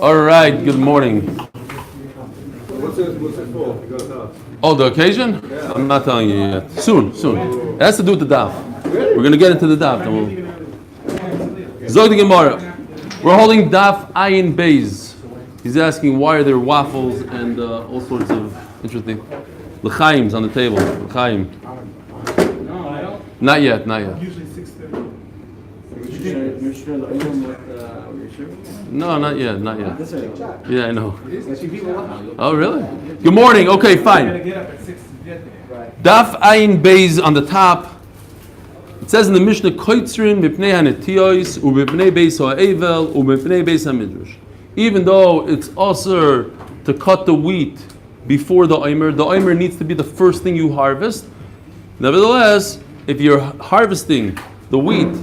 All right, good morning. What's it for? You gotta tell us. Oh, the occasion? Yeah. I'm not telling you yet. Soon. It has to do with the daf. Really? We're going to get into the daf. Zog the Gemara. We're holding daf ayin beis. He's asking why are there waffles and all sorts of interesting l'chaims on the table. L'chaim. No, I don't. Not yet. Usually 6:30. You're sure the room with you're sure? No, not yet. This way. Yeah, I know. Oh, really? Good morning. Okay, I'm fine. gonna get up at 6 to get there. Daf ayin beis on the top. It says in the Mishnah, Koitzrin mipnei hanetiyos ubipnei beis ha'evel ubipnei beis hamidrash. Even though it's also to cut the wheat before the omer needs to be the first thing you harvest. Nevertheless, if you're harvesting the wheat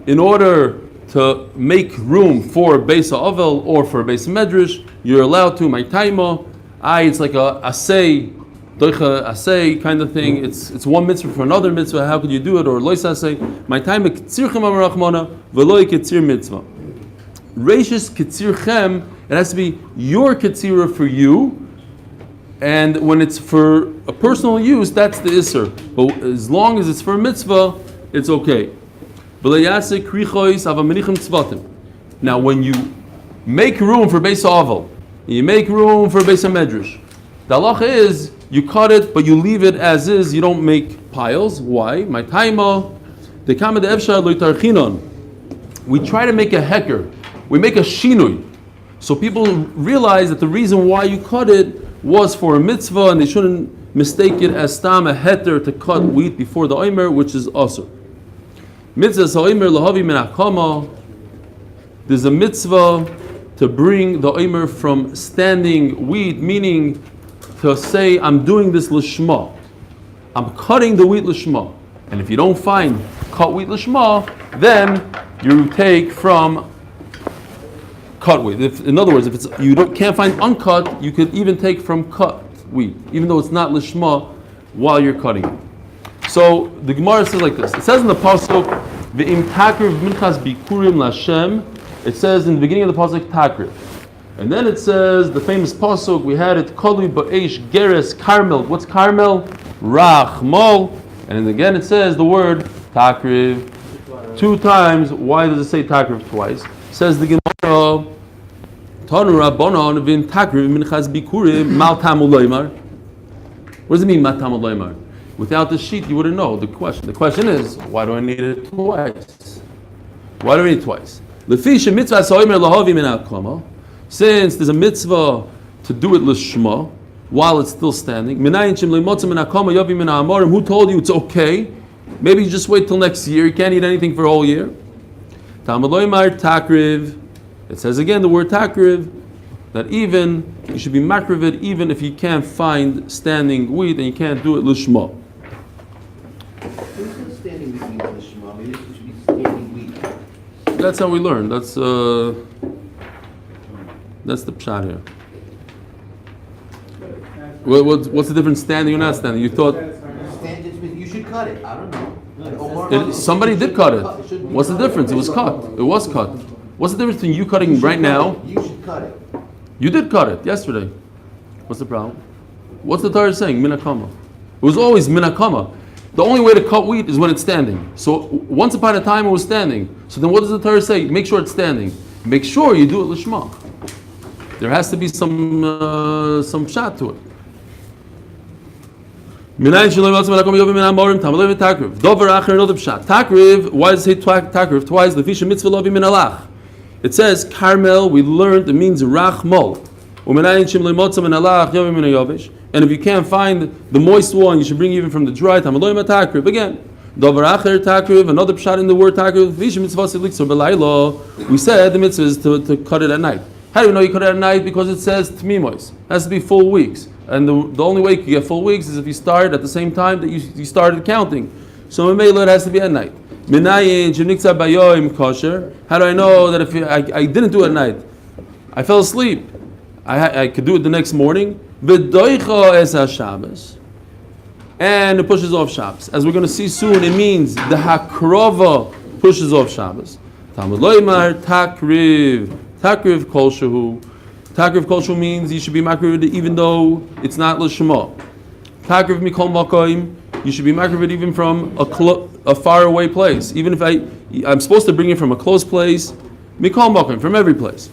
in order to make room for beis ha'avel or for beis medrash, you're allowed to. My taima, it's like a asay. Doicha asay kind of thing. It's one mitzvah for another mitzvah. How could you do it? Or lois asay. My time kitzirchem amarachmana veloy kitzir mitzvah. Reishis kitzirchem. It has to be your kitzira for you, and when it's for a personal use, that's the isser. But as long as it's for a mitzvah, it's okay. Now, when you make room for beis ha'avel, you make room for beis hamedrash. The halacha is you cut it, but you leave it as is. You don't make piles. Why? My taima, the kama de efshar lo tarchinon. We try to make a heker. We make a shinui, so people realize that the reason why you cut it was for a mitzvah, and they shouldn't mistake it as stam a heter to cut wheat before the omer, which is also. Mitzvah sa'omer lahavi min hakama. There's a mitzvah to bring the omer from standing wheat, meaning to say, I'm doing this lishma. I'm cutting the wheat lishma. And if you don't find cut wheat lishma, then you take from cut wheat. In other words, if can't find uncut, you could even take from cut wheat, even though it's not lishma, while you're cutting it. So the Gemara says like this. It says in the pasuk, "Ve'im takriv minchas bikurim lashem." It says in the beginning of the pasuk, takriv. And then it says, the famous pasuk, we had it, Kolui ba'esh geres karmel. What's karmel? Rachmol. And then again it says the word takriv 2 times. Why does it say takriv twice? It says the Gemara, Tanu Rabbanon v'im takriv minchas bikurim mal tamul loymar. What does it mean, mal tamul loymar? Without the sheet, you wouldn't know the question. The question is, why do I need it twice? Why do I need it twice? Lefi mitzvah sa'omer lahavi min hakama. Since there's a mitzvah to do it l'shma while it's still standing, who told you it's okay? Maybe you just wait till next year. You can't eat anything for a whole year. It says again the word takriv, that even you should be makriv it even if you can't find standing wheat and you can't do it l'shma. Standing wheat means l'shma. Maybe it should be standing wheat. That's how we learn. That's the pshat here. What's the difference standing or not standing? You thought you should cut it. I don't know. Somebody did cut it. What's the difference? It was cut. It was cut. What's the difference between you cutting right now? You should cut it. You did cut it yesterday. What's the problem? What's the Torah saying? Minakama. It was always minakama. The only way to cut wheat is when it's standing. So once upon a time it was standing. So then what does the Torah say? Make sure it's standing. Make sure you do it l'shma. There has to be some shot to it. Takriv, why does it say takriv twice? It says Carmel, we learned it means rachmol. And if you can't find the moist one, you should bring even from the dry. Again. Another pshat in the word takriv. We said the mitzvah is to cut it at night. How do we know you cut it at night? Because it says tmimois. It has to be full weeks. And the only way you can get full weeks is if you start at the same time that you started counting. So in Mela it has to be at night. How do I know that if I didn't do it at night? I fell asleep. I could do it the next morning. And it pushes off Shabbos. As we're going to see soon, it means the hakrova pushes off Shabbos. Talmud loymar takriv. Takriv kol shehu. Takriv kol shehu means you should be makriv even though it's not l'shema. Takriv mikol makoim. You should be makriv even from a far away place. Even if I'm supposed to bring it from a close place, mikol makoim, from every place.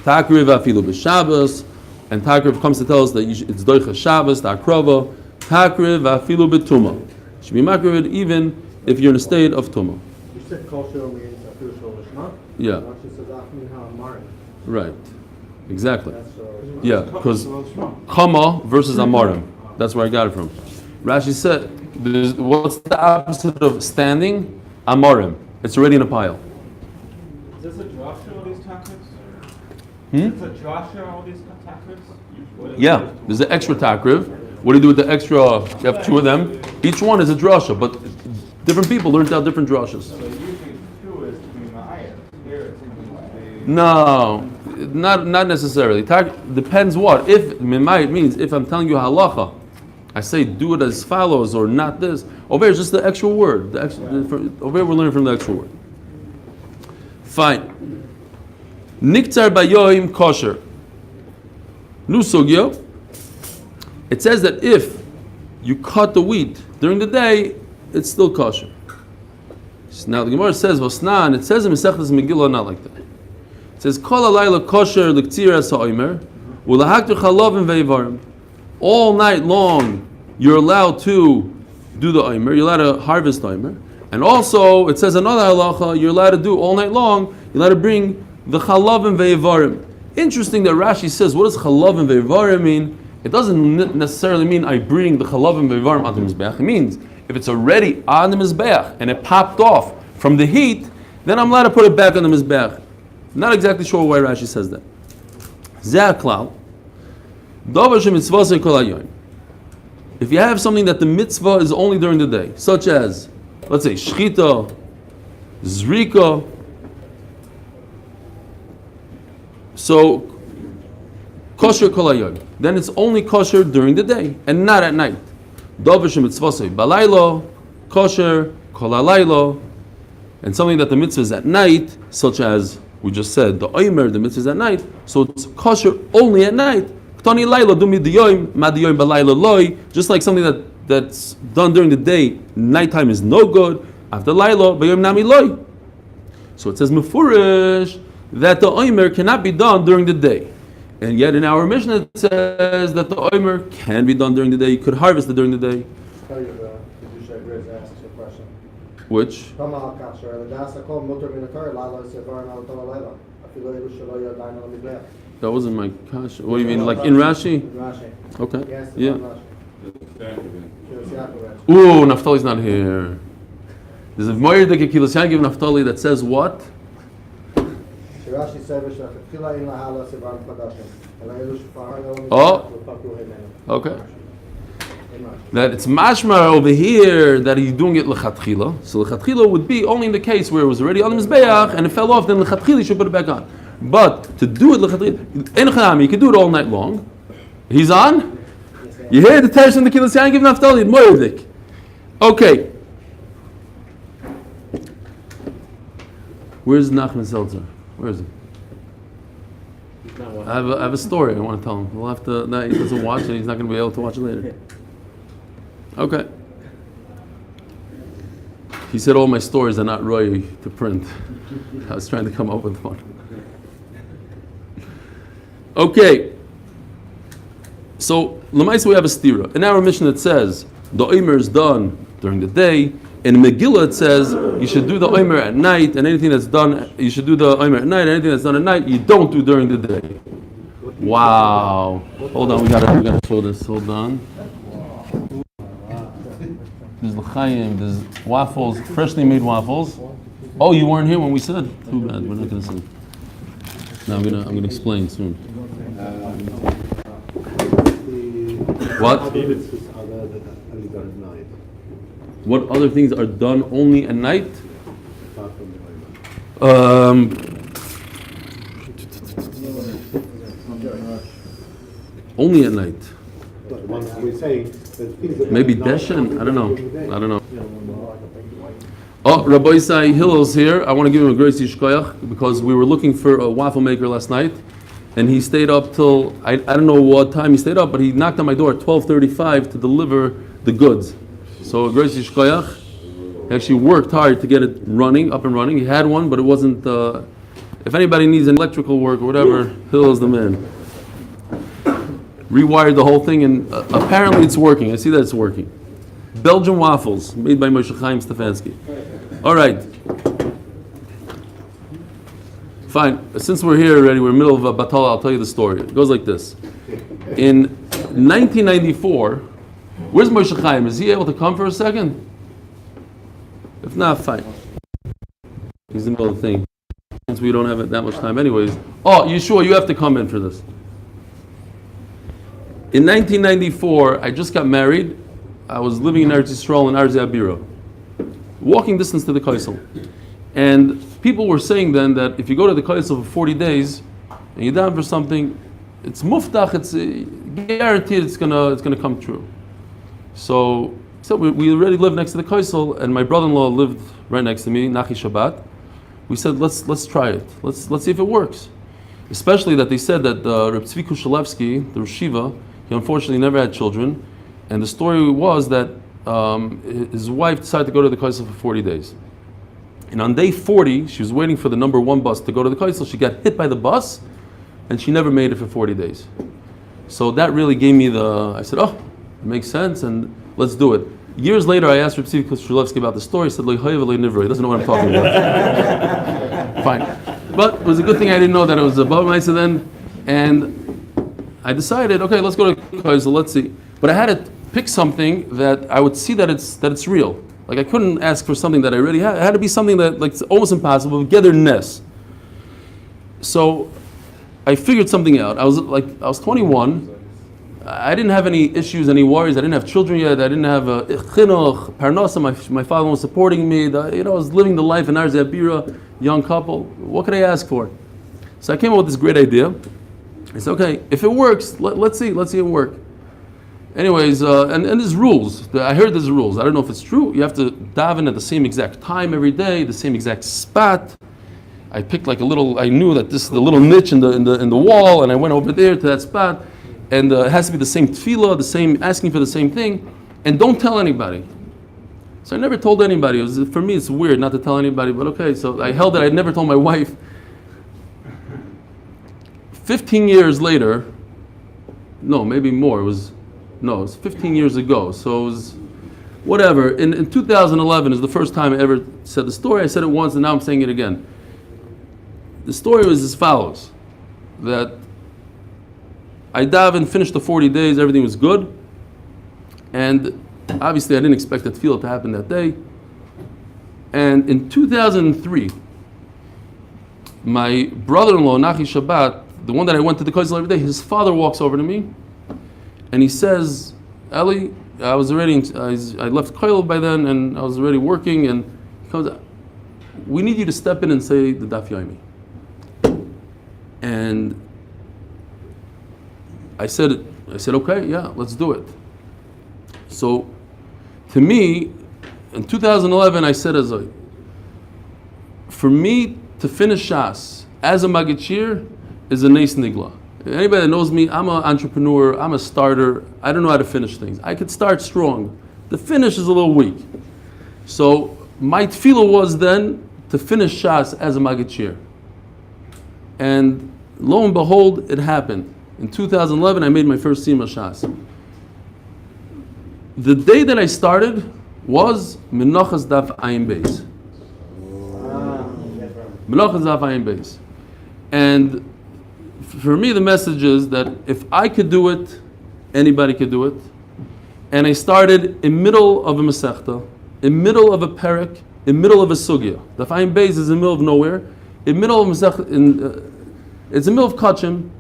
Takriv afilu b'Shabbos, and takriv comes to tell us that it's doicha Shabbos, takrova. Takriv afilu b'tuma. You should be makriv even if you're in a state of tuma. You said kosher means afilu shel lishma? Yeah. Rashi says achmin ha'amarim. Right. Exactly. That's Yeah, because chama versus amarim. That's where I got it from. Rashi said, what's the opposite of standing? Amarim. It's already in a pile. Is this a drasha, all these takrives? Hmm? Is this a drasha, all these takrives? Yeah, there's an extra takriv. What do you do with the extra? You have two of them. Each one is a drasha, but different people learned out different drashas. So usually two is to be ma'ayah. Here it's to be No, not necessarily. Depends what. If mimayit means if I'm telling you halacha, I say do it as follows or not this. Over here is just the extra word. Over here we're learning from the extra word. Fine. Niktar bayoim kosher. New sugya. It says that if you cut the wheat during the day, it's still kosher. Now the Gemara says Vosnan. It says in Mesechtes Megillah not like that. It says Kol halayla kosher l'ktiras ha'omer u'lahakter chalavim ve'ivarim. All night long you're allowed to do the omer. You're allowed to harvest omer, and also it says another halacha. You're allowed to do all night long. You're allowed to bring the chalavim ve'ivarim. Interesting that Rashi says, what does chalavim ve'ivarim mean? It doesn't necessarily mean I bring the chalavim ve'ivarim on the mizbeach. It means if it's already on the mizbeach and it popped off from the heat, then I'm allowed to put it back on the mizbeach. Not exactly sure why Rashi says that. Zeh klal. Davar shemitzvah kol hayoim. If you have something that the mitzvah is only during the day, such as, let's say, shchita, zrika, so kosher kol hayoim, then it's only kosher during the day and not at night. Davar shemitzvah balaylo, kosher kol halaylo, and something that the mitzvah is at night, such as we just said, the omer, the mitzvah is at night, so it's kosher only at night. Just like something that's done during the day, nighttime is no good. After laila, nami loy. So it says mefurish that the omer cannot be done during the day, and yet in our Mishnah it says that the omer can be done during the day. You could harvest it during the day. Tell you the Kedusha Grizz asks a question. Which? That wasn't my kasha. What do you mean, like in Rashi? Rashi. Okay. Yes, Yeah. Rashi. Ooh, Naphtali's not here. There's a Moyer de Kikilas Yankiv Naphtali that says what? Rashi said, Oh. Okay. That it's mashma over here that he's doing it lechatchila. So lechatchila would be only in the case where it was already on the mizbeach and it fell off. Then lechatchila you should put it back on. But to do it lechatchila, you can do it all night long. He's on. You hear the teresh in the Kilas Yankiv Naphtali Moirdik. Okay. Where's Nachman Seltzer? Where is he? I have a story I want to tell him. We'll have to. No, he doesn't watch it. He's not going to be able to watch it later. Okay. He said all my stories are not roy to print. I was trying to come up with one. Okay. So, Lamaisa we have a stira. In our mission it says the omer is done during the day. In Megillah it says you should do the omer at night, and anything that's done, you should do the omer at night, and anything that's done at night, you don't do during the day. Wow. Hold on, we gotta show this. Hold on. There's l'chaim, there's waffles, freshly made waffles. Oh, you weren't here when we said. Too bad. We're not gonna say. Now I'm gonna explain soon. What? What other things are done only at night? Only at night. Maybe Deshen? I don't know. Oh, Rabbi Isai Hillel's here. I want to give him a great yishkoyach because we were looking for a waffle maker last night, and he stayed up till I don't know what time he stayed up, but he knocked on my door at 12:35 to deliver the goods. So a great yishkoyach. He actually worked hard to get it up and running. He had one, but it wasn't. If anybody needs an electrical work or whatever, Hillel's the man. Rewired the whole thing, and apparently it's working. I see that it's working. Belgian waffles made by Menachos Stefansky. All right. Fine. Since we're here already, we're in the middle of a batala. I'll tell you the story. It goes like this. In 1994, where's Moshe Chaim? Is he able to come for a second? If not, fine. He's in the middle of the thing. Since we don't have that much time anyways. Oh, Yeshua, you have to come in for this. In 1994, I just got married. I was living in Eretz Yisrael in Arz Abira, walking distance to the Kaisel. And people were saying then that if you go to the Kaisel for 40 days and you're down for something, it's muftach, it's guaranteed it's gonna come true. So we already lived next to the Kaisel, and my brother-in-law lived right next to me, Nachi Shabbat. We said, let's try it. Let's see if it works. Especially that they said that Reb Tzvi Kushelevsky, the Rosh Yeshiva, he unfortunately never had children. And the story was that his wife decided to go to the Kaisel for 40 days. And on day 40, she was waiting for the number 1 bus to go to the Kaisel. She got hit by the bus, and she never made it for 40 days. So that really gave me I said, it makes sense, and let's do it. Years later, I asked Reb Tzvi Kushelevsky about the story. He said, he doesn't know what I'm talking about. Fine. But it was a good thing I didn't know that it was above Maisa then. And I decided, okay, let's go to Kaisel, let's see. But I had to pick something that I would see that it's real. Like I couldn't ask for something that I already had. It had to be something that it's almost impossible, togetherness. So I figured something out. I was 21. I didn't have any issues, any worries. I didn't have children yet. I didn't have chinuch, parnasa. My father was supporting me. I was living the life in Arz Abira, young couple. What could I ask for? So I came up with this great idea. I said, okay, if it works, let's see it work. Anyways, and there's rules. I heard there's rules. I don't know if it's true. You have to daven at the same exact time every day, the same exact spot. I picked I knew that this is the little niche in the wall, and I went over there to that spot. And it has to be the same tefillah, asking for the same thing, and don't tell anybody. So I never told anybody. For me, it's weird not to tell anybody, but okay. So I held it. I never told my wife. 15 years later, no, maybe more. It was 15 years ago. So it was whatever. In 2011 is the first time I ever said the story. I said it once, and now I'm saying it again. The story was as follows: that I davened, finished the 40 days, everything was good. And obviously I didn't expect that tefillah to happen that day. And in 2003, my brother-in-law, Nachi Shabbat, the one that I went to the Kaisel every day, his father walks over to me and he says, Eli, I left Kaisel by then and I was already working, and he comes, we need you to step in and say the Daf Yomi. And I said, okay, yeah, let's do it. So, to me, in 2011, I said, for me to finish Shas as a Magid is a Neis Nigla. Anybody that knows me, I'm an entrepreneur, I'm a starter, I don't know how to finish things. I could start strong. The finish is a little weak. So, my tefillah was then to finish Shas as a Magid. And lo and behold, it happened. In 2011, I made my first Sima Shas. The day that I started was Menachos Daf Ayin Beis. Menachos Daf Ayin Beis. And for me, the message is that if I could do it, anybody could do it. And I started in middle of a Masechta, in middle of a Perek, in middle of a Sugya. Daf Ayin Beis is in the middle of nowhere. In middle of Masechta, it's in the middle of Kachim.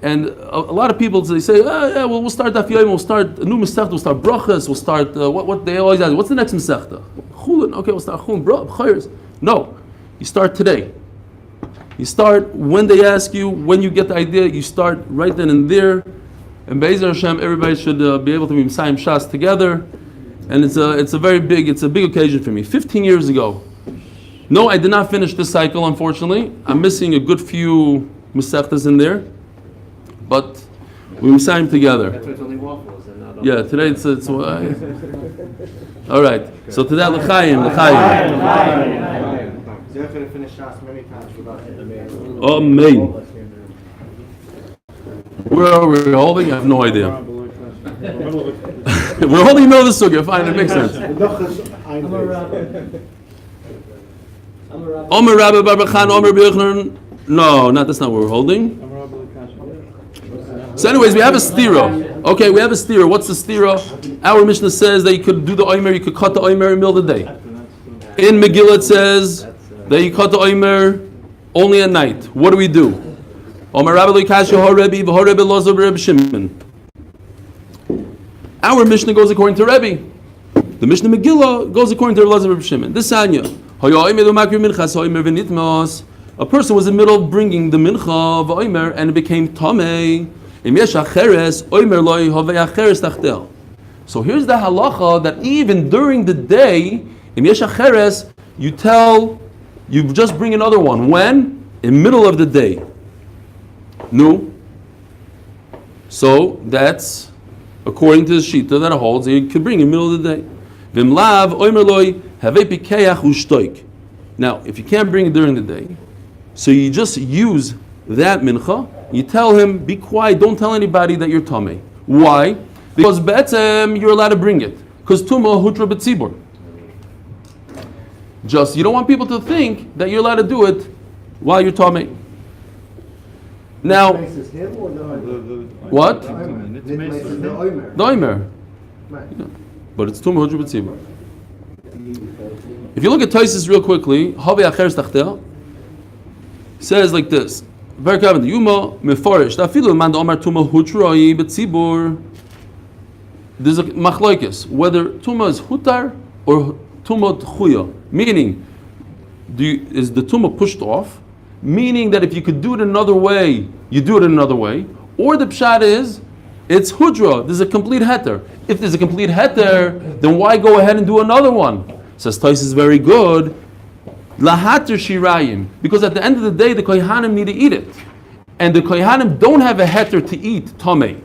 And a lot of people, they say, we'll start Daf Yomi, we'll start a new Masechta, we'll start Brachas, we'll start, what they always ask, what's the next Masechta? Chulin, okay, we'll start Chulin, Chayers. No, you start today. You start when they ask you, when you get the idea, you start right then and there. And Be'ezer Hashem, everybody should be able to be Messiah Shas together. And it's a big occasion for me. 15 years ago, No, I did not finish this cycle, unfortunately. I'm missing a good few Masechtas in there, but we Messiah together. That's why it's only waffles and not. Yeah, today it's all right. So today l'chaim. They're going to finish Shas many times without the man. Amen. Where are we holding? I have no idea. We're holding know the sugya. Fine, it makes sense. Omer Rabbi Barbachan, Omer B'Yochanan. No, that's not what we're holding. So anyways, we have a stira. Okay, we have a stira. What's the stira? Our Mishnah says that you could do the omer, you could cut the omer in the middle of the day. In Megillah it says that you cut the omer only at night. What do we do? Omer Rabbi Loikash Yehorebi V'Horebi Lozo B'Reb Shimon. Our Mishnah goes according to Rebbe. The Mishnah Megillah goes according to Lozo B'Reb Shimon. This Anya. A person was in the middle of bringing the mincha v'omer and it became tamei. So here's the halacha that even during the day, you just bring another one. When? In middle of the day. No. So that's according to the shita that holds that you can bring in the middle of the day. Now, if you can't bring it during the day, so you just use that mincha, you tell him, be quiet, don't tell anybody that you're tamei. Why? Because be'etzem, you're allowed to bring it. Because tumah hutra b'tzibur. Just, you don't want people to think that you're allowed to do it while you're tamei. Now, what? The omer. But it's tumah hutra b'tzibur. If you look at Taisus real quickly, Havei Acheres Tachtel says like this. There's a machlokes whether tumah is hutar or tumah tchuya. Meaning, is the tumah pushed off? Meaning that if you could do it another way, you do it another way. Or the pshat is, it's hudra. There's a complete heter. If there's a complete heter, then why go ahead and do another one? Says Tais is very good. Lahater shirayim, because at the end of the day, the kohanim need to eat it, and the kohanim don't have a heter to eat tamei.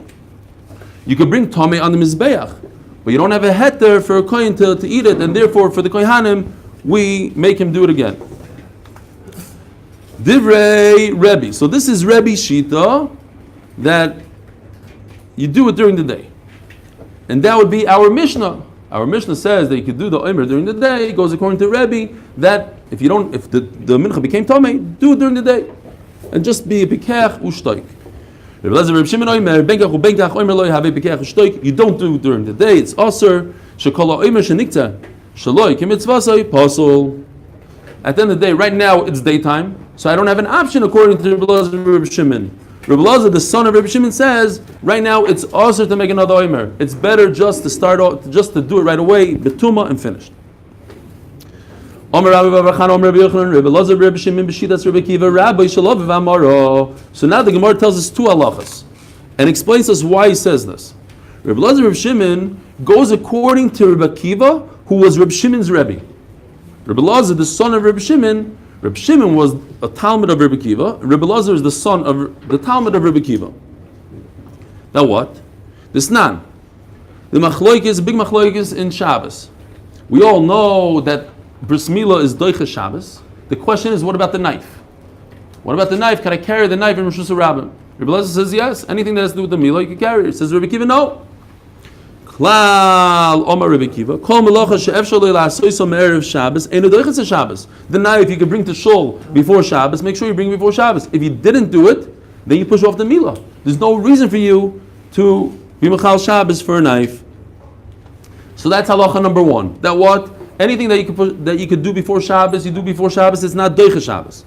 You could bring tamei on the mizbeach, but you don't have a heter for a kohen to eat it, and therefore for the kohanim we make him do it again. Divrei Rebbe. So this is Rebbe shita that you do it during the day, and that would be our Mishnah. Our Mishnah says that you could do the omer during the day. It goes according to Rebbe that if the mincha became tamei, do it during the day, and just be a pikach ushtoik. You don't do it during the day. It's aser shekola omer shenikta shaloi kimitzvasai pasul. At the end of the day, right now it's daytime, so I don't have an option according to Rebbe Shimon. Rebbe Lazar, the son of Rebbe Shimon, says right now it's also to make another omer. It's better just to start off, just to do it right away, betuma and finished. Omer Rabbi Barbachan, Omer Rabbi Yochanan, Rebbe Lazar, Rebbe Shimon, B'shitas Rebbe Kiva, Rabbi Shalom v'Amaro. So now the Gemara tells us two halachas and explains us why he says this. Rebbe Lazar, Rebbe Shimon goes according to Rebbe Kiva, who was Rebbe Shimon's Rebbe. Rebbe Lazar, the son of Rebbe Shimon was a Talmud of Rebbe Kiva. Rebbe Lazar is the son of the Talmud of Rebbe Kiva. Now what? This nan. The machloikis, big machloikis in Shabbos. We all know that bris milah is doicha Shabbos. The question is, what about the knife? What about the knife? Can I carry the knife in Rosh Hashanah? Rebbe Lazar says yes. Anything that has to do with the milah, you can carry it. Says Rebbe Kiva, no. Klal Omar Rebbe Kiva. Kol melacha she'efshar le'la'asois erev Shabbos einu doichas Shabbos. The knife you can bring to shul before Shabbos. Make sure you bring it before Shabbos. If you didn't do it, then you push off the milah. There's no reason for you to be mechal Shabbos for a knife. So that's halacha number one. That what? Anything that you could do before Shabbos, you do before Shabbos. It's not doichas Shabbos.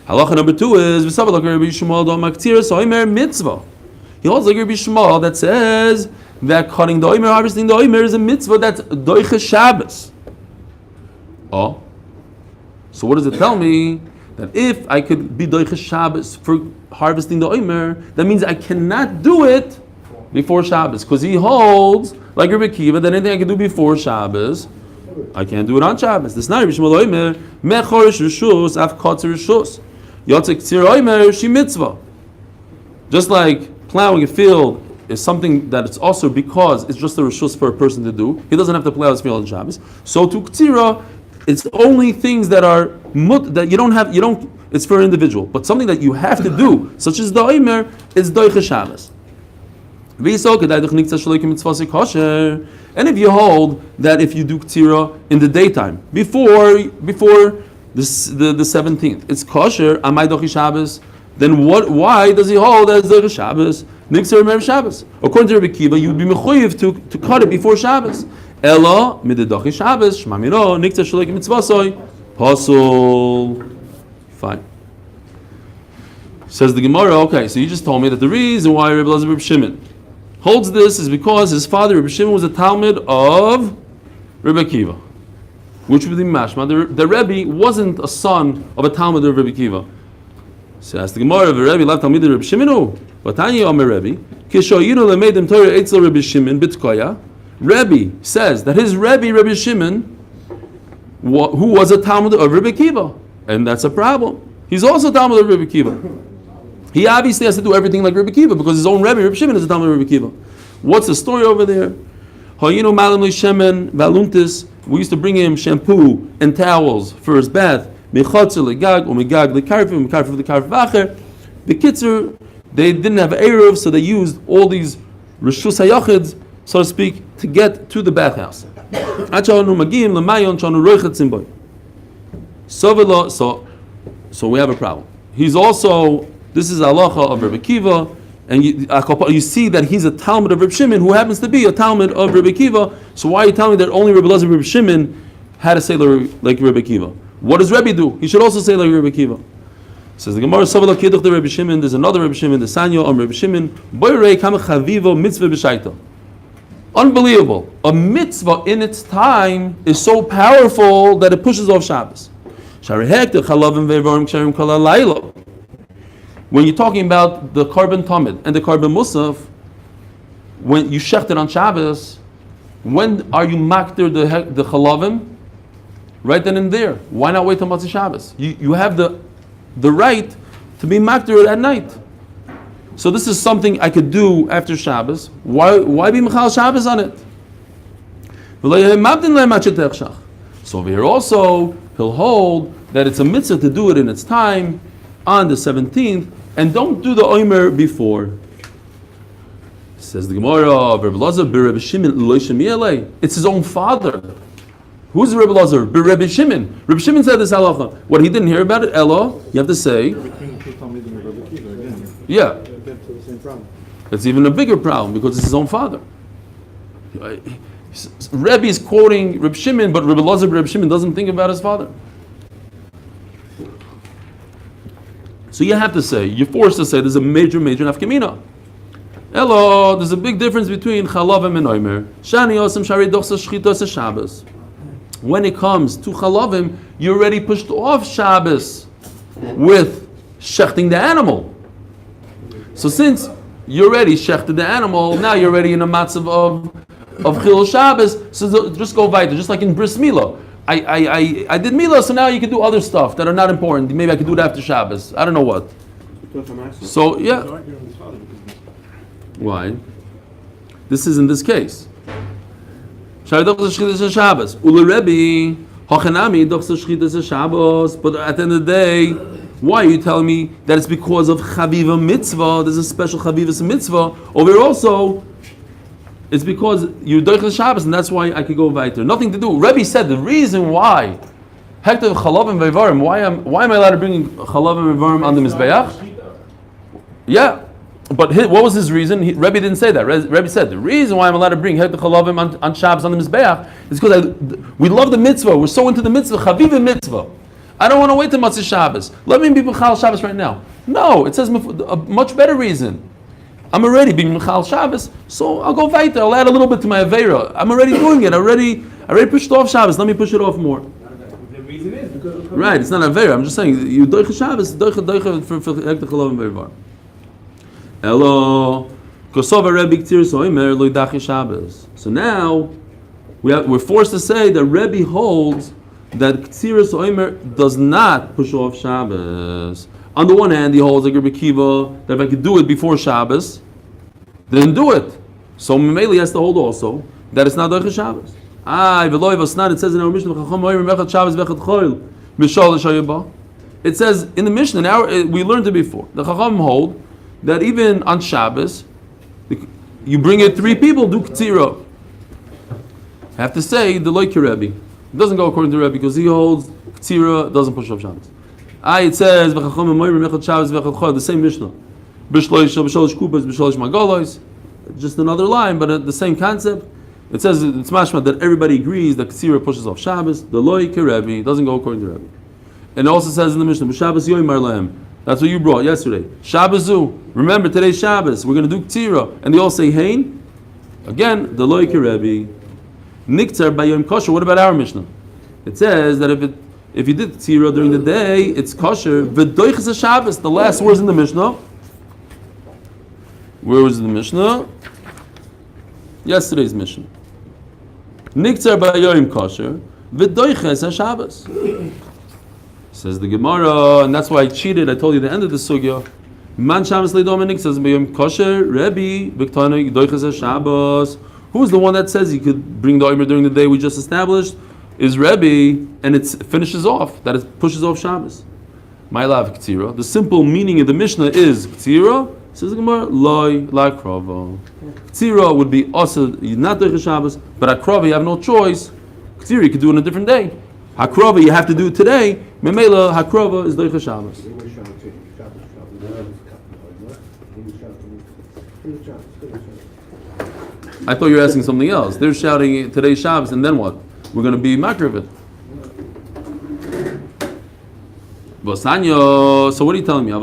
Halacha number two is v'savar like Rabbi Shmuel do maktir soimer mitzvah. He holds like Rabbi Shmuel that says that cutting the omer, harvesting the omer is a mitzvah that's doicha Shabbos. Oh, so what does it tell me? That if I could be doicha Shabbos for harvesting the omer, that means I cannot do it before Shabbos, because he holds like Rebbe Kiva that anything I can do before Shabbos I can't do it on Shabbos. This night, Rishmal Oimer, Mechorish Rishus, Af Kotzer Rishus. Yotzek Tzir Oimer, Shi Mitzvah. Just like plowing a field is something that it's also because it's just a Rishus for a person to do. He doesn't have to plow his field on Shabbos. So to Ktsira, it's only things that are that you don't, it's for an individual. But something that you have to do, such as the Oimer, is Doiche Shabbos. And if you hold that if you do Ktsira in the daytime, before the 17th, it's kosher, Amai Dochi Shabbos, then why does he hold as Dochi Shabbos? Nixer Erev Shabbos. According to Rabbi Kiva, you would be mechuyev to cut it before Shabbos. Ela midedochi Shabbos, shmamiro, Nixer Shalik Mitzvasoi, Pasul. Fine. Says the Gemara, okay, so you just told me that the reason why Rabbi Elazar Rabbi Shimon holds this is because his father, Rabbi Shimon, was a Talmud of Rabbi Kiva, which would be mashma. The Rebbe wasn't a son of a Talmud of Rabbi Kiva. So as the Gemara of Rebbe left Talmud of Rabbi Shimon, Vatani Omer Rebbe, Kishoyinu lemedim Torah Eitzel Rabbi Shimon Bitkoya. Rebbe says that his Rebbe, Rabbi Shimon, who was a Talmud of Rabbi Kiva, and that's a problem. He's also a Talmud of Rabbi Kiva. He obviously has to do everything like Rabbi Kiva because his own Rebbe, Rabbi Shimon, is a Talmud of Rabbi Kiva. What's the story over there? Hayinu malim shemen valuntis. We used to bring him shampoo and towels for his bath. Mechotzer legag umegag lekarfim umkarfim lekarfim vacher. Bekitzer, they didn't have eruv, so they used all these reshus hayachids, so to speak, to get to the bathhouse. So we have a problem. He's also, this is halacha of Rabbi Kiva, and you see that he's a Talmud of Rabbi Shimon who happens to be a Talmud of Rabbi Kiva. So why are you telling me that only Rabbi Elazar Rabbi Shimon had to say like Rabbi Kiva? What does Rabbi do? He should also say like Rabbi Kiva. Says the Gemara, Savala Kidduch the Rabbi Shimon. There's another Rabbi Shimon, the Sanyo Rabbi Shimon. Boyrei kama chavivo mitzvah b'shaita. Unbelievable. A mitzvah in its time is so powerful that it pushes off Shabbos. When you're talking about the carbon tamid and the carbon musaf, when you shecht it on Shabbos, when are you makter the chalavim? Right then and there. Why not wait till Matzah Shabbos? You have the right to be makter it at night. So this is something I could do after Shabbos. Why be mechal Shabbos on it? So over here also, he'll hold that it's a mitzvah to do it in its time on the 17th, and don't do the oimer before. Says the Gemara of Rabbi Elazar, Rabbi Shimon, it's his own father. Who's Rabbi Elazar? Rabbi Shimon. Rabbi Shimon said this halacha. What he didn't hear about it, Ella, you have to say, yeah. It's even a bigger problem because it's his own father. Rebbe is quoting Rabbi Shimon, but Rabbi Elazar, Rabbi Shimon doesn't think about his father. So you have to say, you're forced to say, there's a major nafkamina. Hello, there's a big difference between chalavim and oimer. Shani osam shari dochsa shchitos Shabbos. When it comes to chalavim, you already pushed off Shabbos with shechting the animal. So since you already shechted the animal, now you're already in a matzav of chilul Shabbos. So just go weiter, just like in bris milah. I did milah, so now you can do other stuff that are not important. Maybe I can do it after Shabbos. I don't know what. So yeah. Why? This is in this case. But at the end of the day, why are you telling me that it's because of Chaviva mitzvah? There's a special Chaviva mitzvah. Over here also, it's because you're doich Shabbos, and that's why I could go weiter. Nothing to do. Rebbe said the reason why Hektav Chalavim Veivarim. Why am I allowed to bring Chalavim Veivarim on the Mizbeach? Yeah. But what was his reason? Rebbe didn't say that. Rebbe said the reason why I'm allowed to bring Hektav Chalavim on Shabbos on the Mizbeach is because we love the mitzvah. We're so into the mitzvah, Chaviva mitzvah. I don't want to wait till Matzah Shabbos. Let me be Mechal Shabbos right now. No, it says a much better reason. I'm already being Mechal Shabbos, so I'll go weiter. I'll add a little bit to my Aveira. I'm already doing it. I already pushed off Shabbos. Let me push it off more. The reason is because of right, it's not Aveira. I'm just saying, you doich Shabbos, doich for Hektav Chalavim Veivar. Hello. Kosova Rebbe Ktir Soimer Lo Yidachi Shabbos. So now, we're forced to say that Rebbe holds that Ktsiras Omer does not push off Shabbos. On the one hand, he holds like Rebbe Kiva that if I could do it before Shabbos, then do it. So Mameli has to hold also that it's not Doicha Shabbos. It says in our Mishnah, it says in the Mishnah, we learned it before. The Chacham hold that even on Shabbos, you bring it 3 people, do Ktsira. I have to say, the Loike Rebbe. It doesn't go according to Rebbe because he holds Ktsira, doesn't push off Shabbos. It says, the same Mishnah. Just another line, but the same concept. It says it's mashma that everybody agrees that Ktsira pushes off Shabbos. The Loike Rebbe doesn't go according to Rebbe. And it also says in the Mishnah, Shabbos Yoimar Lehem. That's what you brought yesterday. Shabbazu. Remember, today's Shabbos. We're going to do Ktsira. And they all say Hein. Again, the Loike Rebbe. Niktzar by Yom Kosher. What about our Mishnah? It says that if you did Ktsira during the day, it's kosher. V'doiches Shabbos. The last words in the Mishnah. Where was the Mishnah? Yesterday's Mishnah. Niktzar by Yom Kosher. V'doiches Shabbos. Says the Gemara, and that's why I cheated. I told you the end of the sugya. Man Shabbos leDominik says B'Yom Kosher Rebbe B'Ktana Doiches Shabbos. Who's the one that says you could bring the Omer during the day we just established? Is Rebbe, and it finishes off that it pushes off Shabbos. My love Ktsira. The simple meaning of the Mishnah is Ktsira. Says the Gemara, Loi La Krova. Ktsira would be also not Doiches Shabbos, but Akrova you have no choice. Ktsira you could do it on a different day. Hakrova you have to do it today. Memela Hakrova is Doicha Shabbos. I thought you were asking something else. They're shouting today's Shabbos, and then what? We're going to be makar of it. Vosanyo. So what are you telling me? You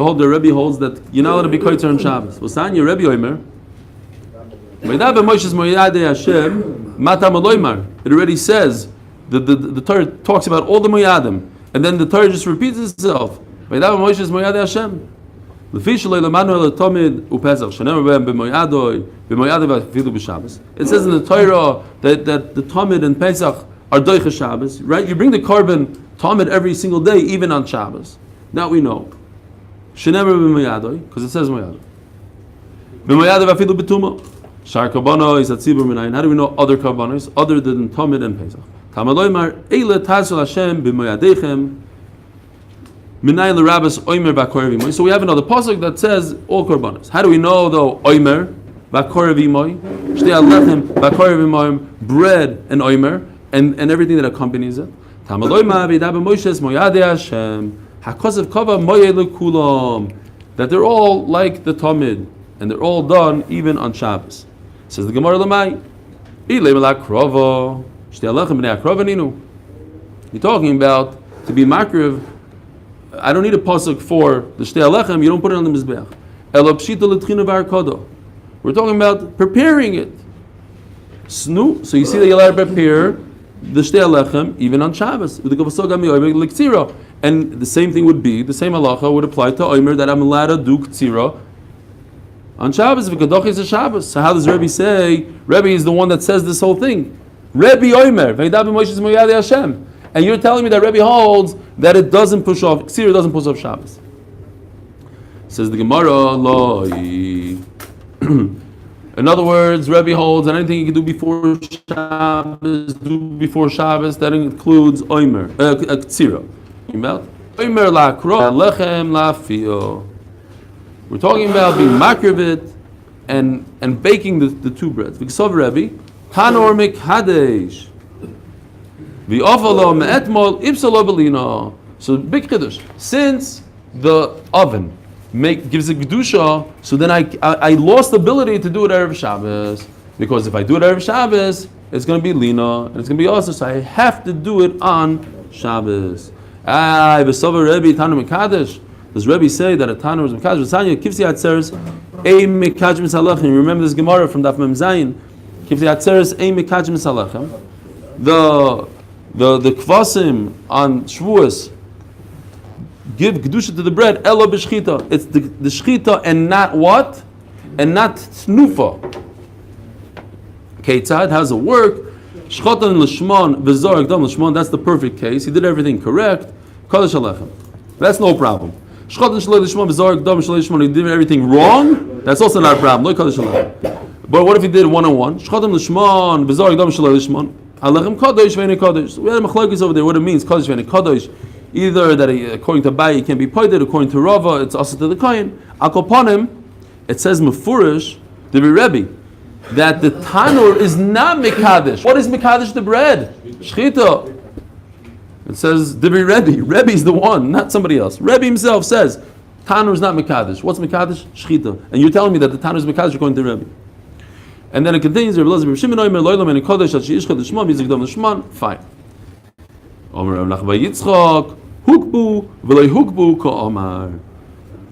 hold the Rebbe holds that you're not allowed to be koitzer on Shabbos. Vosanyo Rebbe Omer. It already says. The Torah talks about all the moyadim, and then the Torah just repeats itself. It says in the Torah that the Tamid and Pesach are doicha Shabbos, right? You bring the carbon Tamid every single day, even on Shabbos. Now we know. Because it says moyado. How do we know other karbanos other than Tamid and Pesach? So we have another pasuk that says all korbanos. How do we know though? Oimer, bread and oimer, and everything that accompanies it. That they're all like the Tamid, and they're all done even on Shabbos. Says the Gemara Lamai. You're talking about to be makriv. I don't need a pasuk for the shtei alechem. You don't put it on the mizbeach. We're talking about preparing it. Snu. So you see that you're allowed to prepare the shtei alechem even on Shabbos. And the same thing would be, the same halacha would apply to omer that I'm allowed to do ktsira on Shabbos. V'kadoch Shabbos. So how does Rebbe say? Rebbe is the one that says this whole thing. Rebbe Omer, and you're telling me that Rebbe holds that it doesn't push off, Ksira doesn't push off Shabbos. Says the Gemara, Loi. In other words, Rebbe holds that anything you can do before Shabbos, that includes Omer, Ksira. Omer la kro, lechem la fio. We're talking about being makrivit and baking the 2 breads. Because of Rebbe, Tanor Mikhadesh. V'ofalo me'etmol ipsalo belina. So big chiddush. Since the oven gives a kedusha, so then I lost the ability to do it erev Shabbos, because if I do it erev Shabbos, it's going to be lina and it's going to be also. So I have to do it on Shabbos. V'sova Rebbe Tanor Mikhadesh. Does Rebbe say that a Tanor is Mikhadesh? V'sanya kivsi atzeres a Mikhadesh misalachim. You remember this Gemara from Daf Mem Zayin. The kvasim on Shavuos give kedusha to the bread. Elo b'shchita. It's the shchita and not what? And not tnufa. Ketzad, how's it work? Shchotan l'shmon v'zorek dam l'shmon, that's the perfect case. He did everything correct. Kodesh alechem. That's no problem. Shchotan shalei l'shmon v'zorek dam shalei l'shmon, he did everything wrong. That's also not a problem. No kodesh alechem. But what if he did one-on-one? Shchotan l'shmon v'zorek dam shalei l'shmon. Alechem kodesh v'nei kodesh. So we had a machlokes over there. What it means, kodesh v'nei kodesh. Either that according to Bai, he can be pointed. According to Rava, it's also to the kohen. Akoponim, it says mefurish the Rebbe that the tanur is not mekadesh. What is mekadesh the bread? Shchita. It says Divi Rebbe. Rebbe is the one, not somebody else. Rebbe himself says tanur is not mekadesh. What's mekadesh? Shchita. And you're telling me that the tanur is mekadesh according to Rebbe. And then it continues. Fine.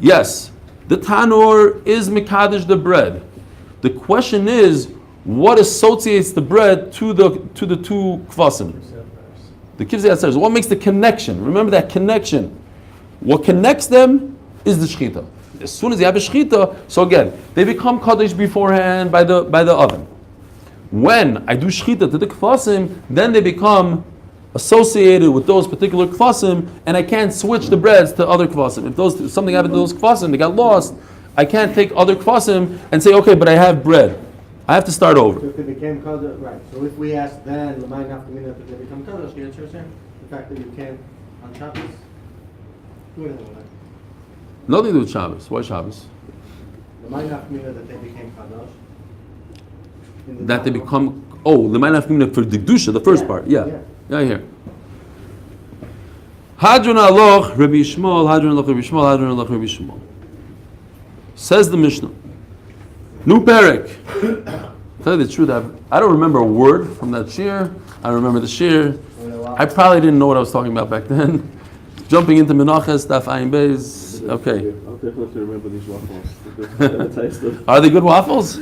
Yes, the tanur is mekadesh the bread. The question is, what associates the bread to the two kvasim? The kivzei says, what makes the connection? Remember that connection. What connects them is the shchita. As soon as you have a shchita, so again, they become kadosh beforehand by the oven. When I do shchita to the kvasim, then they become associated with those particular kvasim, and I can't switch the breads to other kvasim. If something happened to those kvasim, they got lost, I can't take other kvasim and say, okay, but I have bread. I have to start over. So if they became kadosh, right? So if we ask then, l'may nafkamina, that they become kadosh, the answer is the fact that you can't on Shabbos do anything with that. Nothing to do with Shabbos. Why Shabbos? L'may nafkamina that they became kadosh. That they become the man for the kedusha, the first part. Yeah, here. Hadron aloch Rabbi Yishmael, Hadron aloch Rabbi Yishmael, Hadron aloch Rabbi Yishmael. Says the Mishnah. New parak. Tell you the truth, I don't remember a word from that shir. I remember the shir. I probably didn't know what I was talking about back then. Jumping into Menachos Daf Ayin Beis. Okay. I'll definitely remember these waffles. Are they good waffles?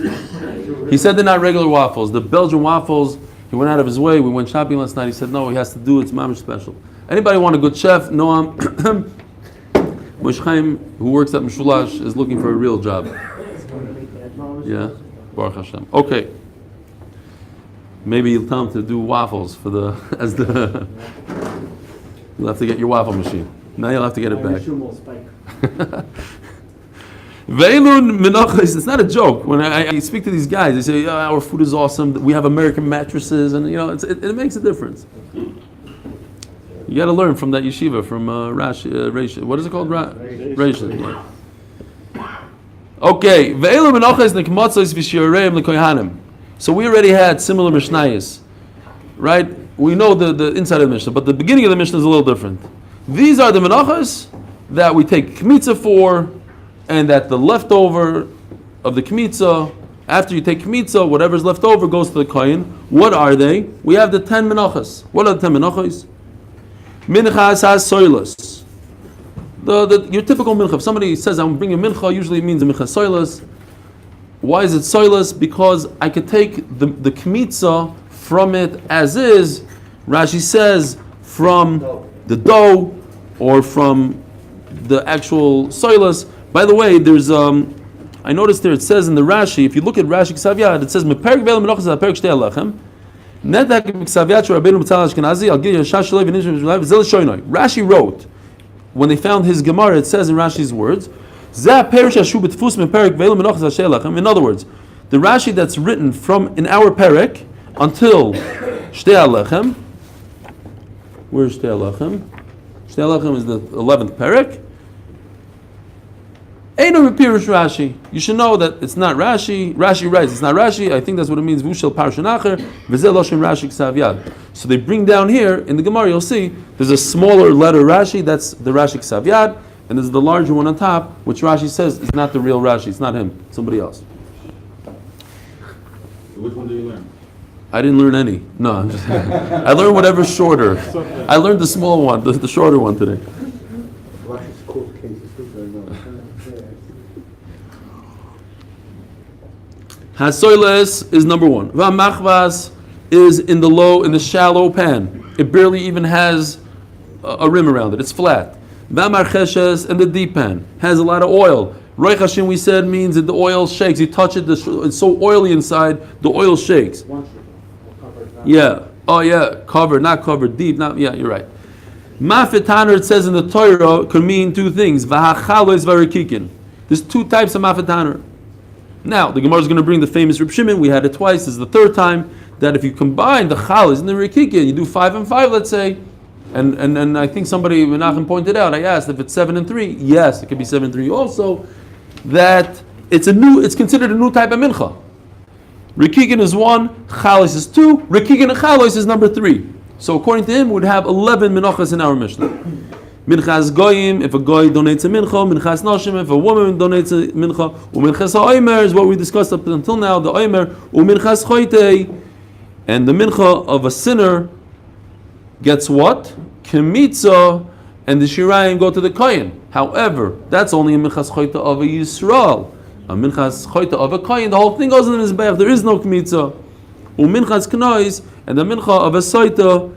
He said they're not regular waffles. The Belgian waffles, he went out of his way. We went shopping last night. He said, no, he has to do it's mamish special. Anybody want a good chef? Noam Moshe Chaim, who works at Mishulash, is looking for a real job. Yeah, Baruch Hashem. Okay. Maybe you'll tell him to do waffles for you'll have to get your waffle machine. Now you'll have to get it back. Veilun Menachos, it's not a joke. When I speak to these guys, they say, our food is awesome, we have American mattresses, and it makes a difference. You got to learn from that yeshiva, from Rashi. What is it called? Rashi. Okay. Ve'elu menachos nekmatzos v'shiureim lekohanim. So we already had similar mishnayos, right? We know the inside of the Mishnah, but the beginning of the Mishnah is a little different. These are the menachos that we take kmitza for, and that the leftover of the kmitza, after you take kmitza, whatever's left over goes to the kohen. What are they? We have the 10 menachos. What are the 10 menachos? Minchas ha-soilus. Your typical mincha. If somebody says, I'm bringing mincha, usually it means a mincha soilus. Why is it soilus? Because I could take the kmitza from it as is. Rashi says, from the dough or from the actual soilus. By the way, there's I noticed there it says in the Rashi, if you look at Rashi Ksaviyad, it says Meperik ve'el menachos ha'perik shtei alechem. Rashi wrote, when they found his Gemara, it says in Rashi's words, in other words, the Rashi that's written from in our Perek until Shtei Alechem, where's Shtei Alechem? Shtei Alechem is the 11th Perek. Eino Pirush Rashi. You should know that it's not Rashi. Rashi writes, it's not Rashi. I think that's what it means. Vushel Parshanacher, V'zel Loshem Rashi Ksav Yad. So they bring down here in the Gemara. You'll see there's a smaller letter Rashi. That's the Rashi Ksav Yad, and there's the larger one on top, which Rashi says is not the real Rashi. It's not him. It's somebody else. Which one do you learn? I didn't learn any. No, I'm just I learned whatever's shorter. I learned the small one, the shorter one today. Hasoiles is number one. V'amachvas is in the shallow pan. It barely even has a rim around it. It's flat. V'amar cheshes in the deep pan has a lot of oil. Roich Hashem, we said, means that the oil shakes. You touch it, it's so oily inside, the oil shakes. One shul. We'll cover it now. Yeah. Oh yeah. Covered, not covered, deep. Not. Yeah, you're right. Mafetaner, it says in the Torah, could mean two things. V'hachalois v'rikikin. There's two types of mafetaner. Now, the Gemara is going to bring the famous Reb Shimon. We had it twice. This is the third time that if you combine the chalos and the rikikin, you do 5 and 5, let's say. And I think somebody, Menachem, pointed out, I asked if it's 7 and 3. Yes, it could be 7 and 3 also. That it's considered a new type of mincha. Rikikin is 1, chalos is 2, rikikin and chalos is number 3. So according to him, we'd have 11 menachos in our Mishnah. Minchas goyim, if a goy donates a mincha, minchas nashim, if a woman donates a mincha, uminchas ha'omer is what we discussed up until now, the omer, uminchas choitei, and the mincha of a sinner gets what? Kemitza, and the shirayim go to the kohen. However, that's only a minchas choitei of a Yisrael. A minchas choitei of a kohen, the whole thing goes in the mizbeach, there is no kemitza. Uminchas knois, and the mincha of a soita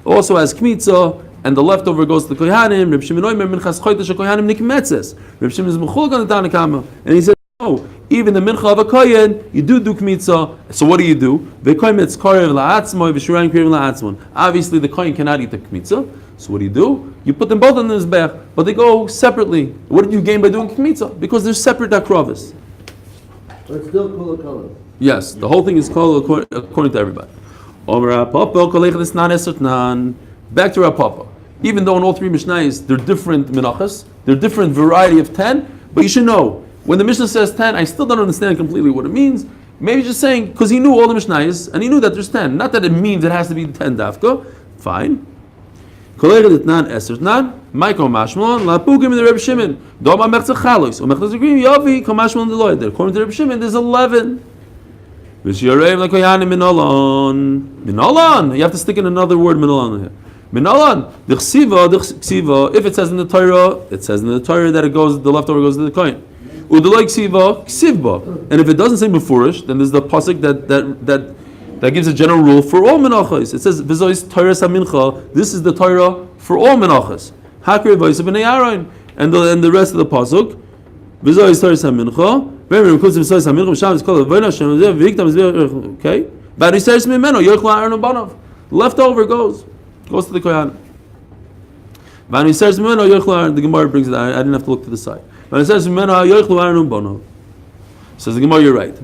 also has kemitza, and the leftover goes to the kohanim. Reb Shimon Omer minchas choitei shekohanim nikmetzes. Reb Shimon is mechulek on the Tanakama, and he says, no, even the mincha of a kohen, you do kemitza. So what do you do? V'koyim karev la'atzmoi v'shurayim karev la'atzmon. Obviously, the kohen cannot eat the kemitza. So what do? You put them both on the mizbeach, but they go separately. What did you gain by doing kemitza? Because they're separate akravis. But it's still kula color. Yes, the whole thing is called according to everybody. Back to Rav Papa. Even though in all three Mishnayos they're different menachos, they're different variety of 10, but you should know, when the Mishnah says 10, I still don't understand completely what it means. Maybe just saying, because he knew all the Mishnayos, and he knew that there's 10. Not that it means it has to be 10 dafka. Fine. According to the Reb Shimon, there's 11. Minalan. You have to stick in another word, minalan here. Minalan. The ksiva, if it says in the Torah, it says in the Torah that it goes, the leftover goes to the kohen. Udaloi ksiva, ksivba. And if it doesn't say mefurish, then there's the pasuk that gives a general rule for all menachos. It says v'zois Torah samincha. This is the Torah for all menachos. Hakri v'oisa b'nei Aaron. And the rest of the pasuk v'zois Torah samincha. Okay, but he says leftover goes to the kohen. The Gemara brings it. I didn't have to look to the side. Says the Gemara, you're right.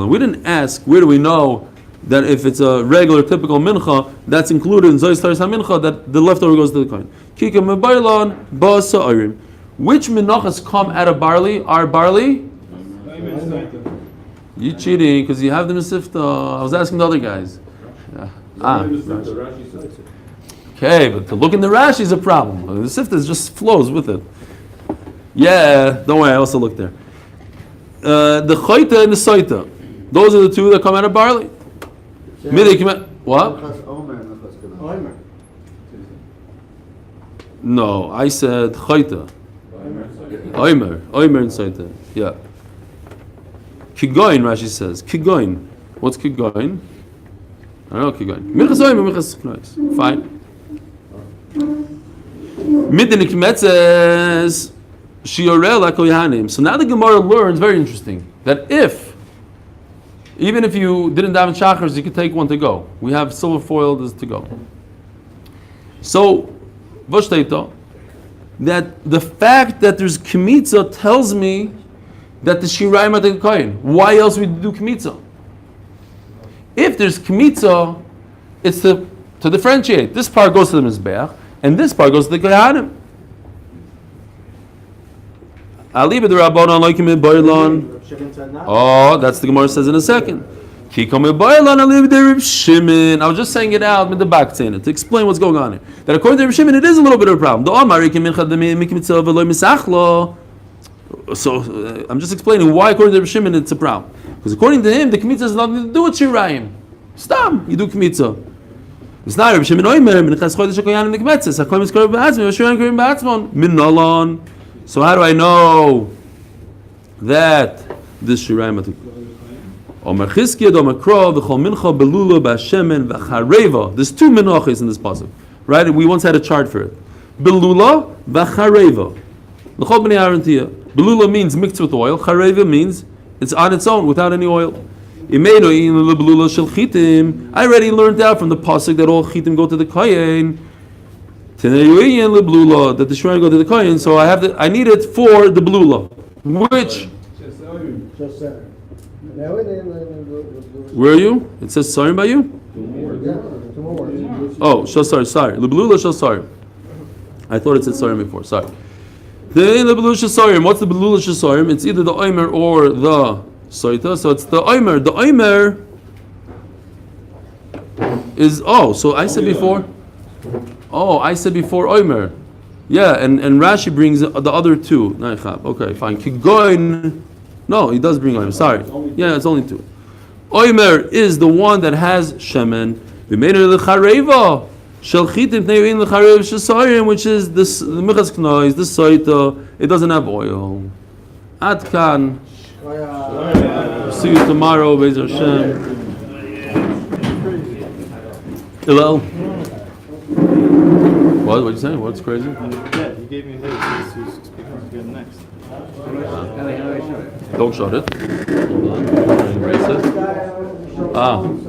We didn't ask. Where do we know that if it's a regular, typical mincha that's included in Zois Taris HaMincha, that the leftover goes to the kohen? Which menachos come out of barley? Are barley? You cheating because you have the mesifta. I was asking the other guys. Okay, but to look in the Rashi is a problem. The sifta just flows with it. Yeah, don't worry. I also looked there. The choita and the soita. Those are the two that come out of barley. What? No, I said choita. Omer and Saita. Yeah. Kigoin, Rashi says. Kigoin. What's Kigoin? I don't know Kigoin. Minchas Omer, Minchas Knois. Fine. Midin Ikmetzes Shiorel HaKoyanim. So now the Gemara learns, very interesting, that even if you didn't daven Shachars, you could take one to go. We have silver foil to go. So, Voshteito, that the fact that there's kemitza tells me that the shirayim are the kohen. Why else would we do kemitza? If there's kemitza, it's to differentiate. This part goes to the mizbeach, and this part goes to the kohanim. Oh, that's the Gemara says in a second. I was just saying it out with the back saying it to explain what's going on here. That according to Reb Shimon, it is a little bit of a problem. So I'm just explaining why according to Reb Shimon it's a problem. Because according to him, the kemitza has nothing to do with shirayim. Stam, you do kemitza. It's not Reb Shimon Oimer. So how do I know that this shirayim? There's two menachos in this pasuk, right? We once had a chart for it. Belula v'chareva. L'chol b'nei Aaron tiyah. Belula means mixed with oil. Chareva means it's on its own without any oil. I already learned out from the pasuk that all chitim go to the kohen. That the shrine go to the kohen. So I need it for the belula. Which? Where are you? It says sarim by you? Oh, shasar, sorry. Lebelula shasar. I thought it said sarim before. Sorry. The belula shasarim. What's the belula shasarim? It's either the omer or the soita. So it's the omer. The omer is so I said before. Oh, I said before omer. Yeah, and Rashi brings the other two. Okay, fine. Kigoin. No, he does bring omer. Sorry. Yeah, it's only two. Omer is the one that has shemen. Which is the Menachos Daf, the soita. It doesn't have oil. Adkan. See you tomorrow, Be'ez Hashem. Hello. What you saying? What's crazy? Yeah, you gave me his. Who's speaking next? Don't shut it. Hold on. Erase it.